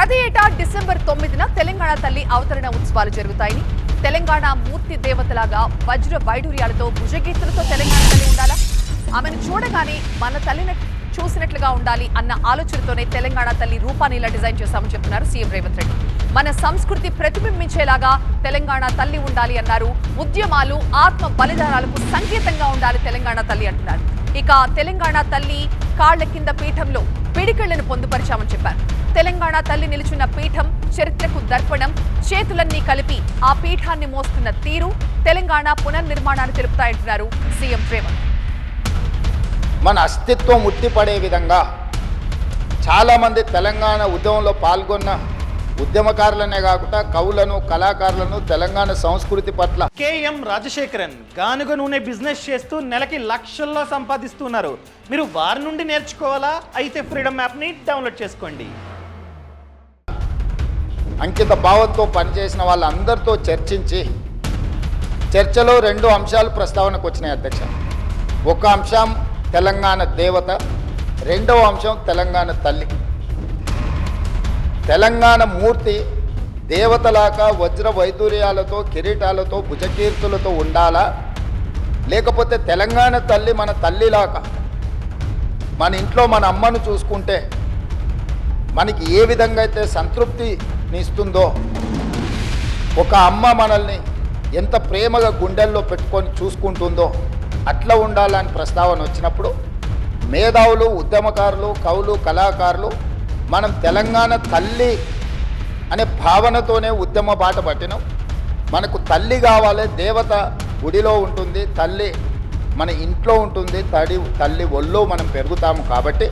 ప్రతి ఏటా డిసెంబర్ 9న తెలంగాణ తల్లి అవతరణ ఉత్సవాలు జరుగుతాయని, తెలంగాణ మూర్తి దేవతలాగా వజ్ర వైడూర్యాలతో భుజగీతులతో తెలంగాణ తల్లి ఉండాలా, ఆమెను చూడగానే మన తల్లిని చూసినట్లుగా ఉండాలి అన్న ఆలోచనతోనే తెలంగాణ తల్లి రూపాన్ని ఇలా డిజైన్ చేశామని చెప్తున్నారు సీఎం రేవంత్ రెడ్డి. మన సంస్కృతి ప్రతిబింబించేలాగా తెలంగాణ తల్లి ఉండాలి అన్నారు. ఉద్యమాలు, ఆత్మ బలిదానాలకు సంకేతంగా ఉండాలి తెలంగాణ తల్లి అంటున్నారు. ఇక తెలంగాణ తల్లి కాళ్ల కింద పీఠంలో పిడికిళ్లను పొందుపరిచామని చెప్పారు. తెలంగాణ తల్లి నిలుచున్న పీఠం చరిత్రకు దర్పణం. చేతులన్నీ కలిపి ఆ పీఠాన్ని మోస్తున్న తీరు తెలంగాణ పునర్నిర్మాణాన్ని తెలుపుతాయంటున్నారు సీఎం రేవంత్. మన అస్తిత్వం ఉట్టిపడే విధంగా చాలామంది తెలంగాణ ఉద్యమంలో పాల్గొన్న ఉద్యమకారులనే కాకుండా కవులను, కళాకారులను తెలంగాణ సంస్కృతి పట్ల కేఎం రాజశేఖరన్ గానుగ నూనె బిజినెస్ చేస్తూ నెలకి లక్షల్లో సంపాదిస్తున్నారు. మీరు వారి నుండి నేర్చుకోవాలా? అయితే ఫ్రీడమ్ యాప్ని డౌన్లోడ్ చేసుకోండి. అంకిత భావంతో పనిచేసిన వాళ్ళందరితో చర్చించి చర్చలో 2 అంశాలు ప్రస్తావనకు వచ్చినాయి అధ్యక్ష. ఒక అంశం తెలంగాణ దేవత, రెండవ అంశం తెలంగాణ తల్లి. తెలంగాణ మూర్తి దేవతలాగా వజ్ర వైదూర్యాలతో, కిరీటాలతో, భుజకీర్తులతో ఉండాలా, లేకపోతే తెలంగాణ తల్లి మన తల్లిలాగా మన ఇంట్లో మన అమ్మను చూసుకుంటే మనకి ఏ విధంగా అయితే సంతృప్తిని ఇస్తుందో, ఒక అమ్మ మనల్ని ఎంత ప్రేమగా గుండెల్లో పెట్టుకొని చూసుకుంటుందో అట్లా ఉండాలని ప్రస్తావన వచ్చినప్పుడు మేధావులు, ఉద్యమకారులు, కవులు, కళాకారులు మనం తెలంగాణ తల్లి అనే భావనతోనే ఉద్యమ బాట పట్టినాం. మనకు తల్లి కావాలి, దేవత గుడిలో ఉంటుంది, తల్లి మన ఇంట్లో ఉంటుంది, తల్లి ఒళ్ళో మనం పెరుగుతాము. కాబట్టి